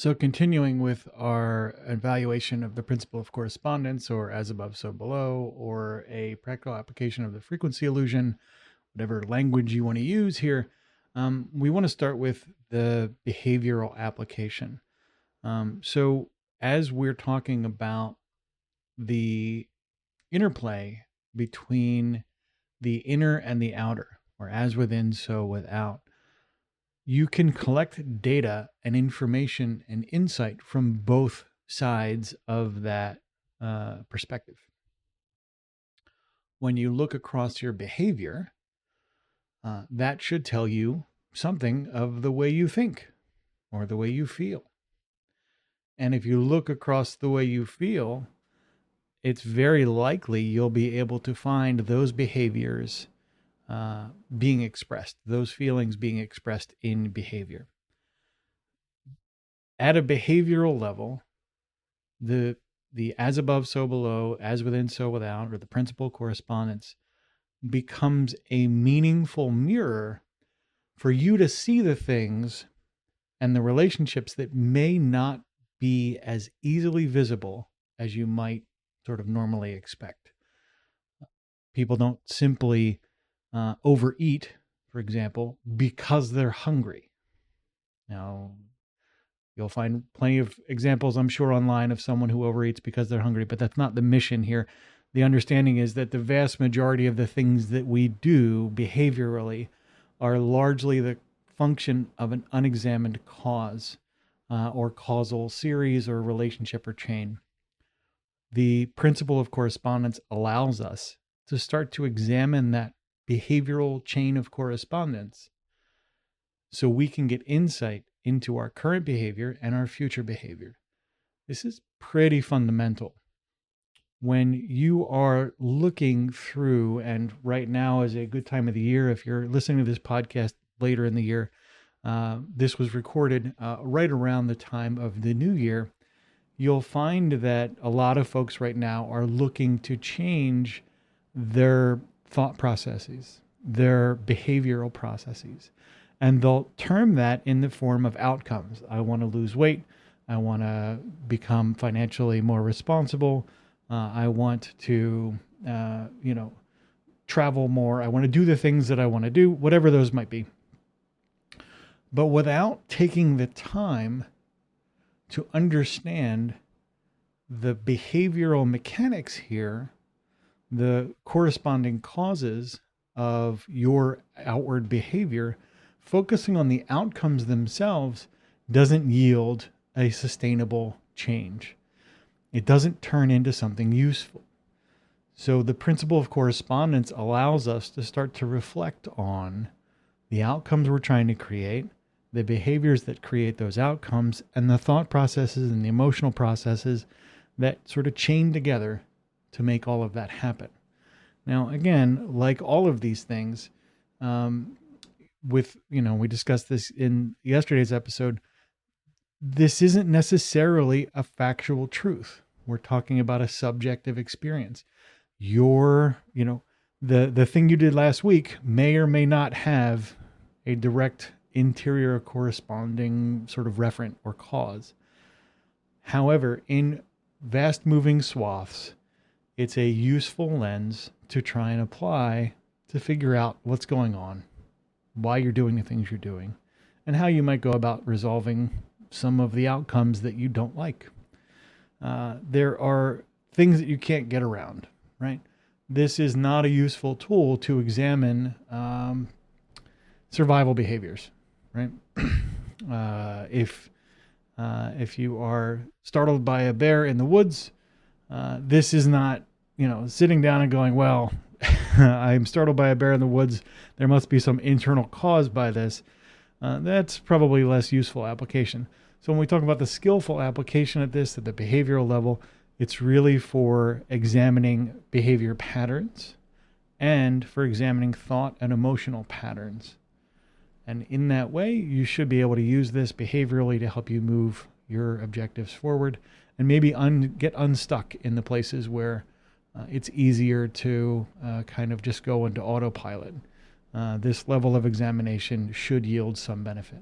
So continuing with our evaluation of the principle of correspondence, or as above, so below, or a practical application of the frequency illusion, whatever language you want to use here, we want to start with the behavioral application. So as we're talking about the interplay between the inner and the outer, or as within, so without, you can collect data and information and insight from both sides of that perspective. When you look across your behavior, that should tell you something of the way you think or the way you feel. And if you look across the way you feel, it's very likely you'll be able to find those behaviors being expressed, those feelings being expressed in behavior. At a behavioral level, the as above, so below, as within, so without, or the principle correspondence becomes a meaningful mirror for you to see the things and the relationships that may not be as easily visible as you might sort of normally expect. People don't simply overeat, for example, because they're hungry. Now, you'll find plenty of examples, I'm sure, online of someone who overeats because they're hungry, but that's not the mission here. The understanding is that the vast majority of the things that we do behaviorally are largely the function of an unexamined cause or causal series or relationship or chain. The principle of correspondence allows us to start to examine that behavioral chain of correspondence so we can get insight into our current behavior and our future behavior. This is pretty fundamental. When you are looking through, and right now is a good time of the year, if you're listening to this podcast later in the year, this was recorded right around the time of the new year, you'll find that a lot of folks right now are looking to change their thought processes, their behavioral processes. And they'll term that in the form of outcomes. I want to lose weight. I want to become financially more responsible. I want to, travel more. I want to do the things that I want to do, whatever those might be. But without taking the time to understand the behavioral mechanics here, the corresponding causes of your outward behavior, focusing on the outcomes themselves doesn't yield a sustainable change. It doesn't turn into something useful. So the principle of correspondence allows us to start to reflect on the outcomes we're trying to create, the behaviors that create those outcomes, and the thought processes and the emotional processes that sort of chain together to make all of that happen. Now, again, like all of these things, we discussed this in yesterday's episode, this isn't necessarily a factual truth. We're talking about a subjective experience. The thing you did last week may or may not have a direct interior corresponding sort of referent or cause. However, in vast moving swaths, it's a useful lens to try and apply to figure out what's going on, why you're doing the things you're doing, and how you might go about resolving some of the outcomes that you don't like. There are things that you can't get around, right? This is not a useful tool to examine survival behaviors, right? If you are startled by a bear in the woods, this is not, sitting down and going, well, I'm startled by a bear in the woods. There must be some internal cause by this. That's probably less useful application. So when we talk about the skillful application of this at the behavioral level, it's really for examining behavior patterns and for examining thought and emotional patterns. And in that way, you should be able to use this behaviorally to help you move your objectives forward and maybe get unstuck in the places where it's easier to kind of just go into autopilot. This level of examination should yield some benefit.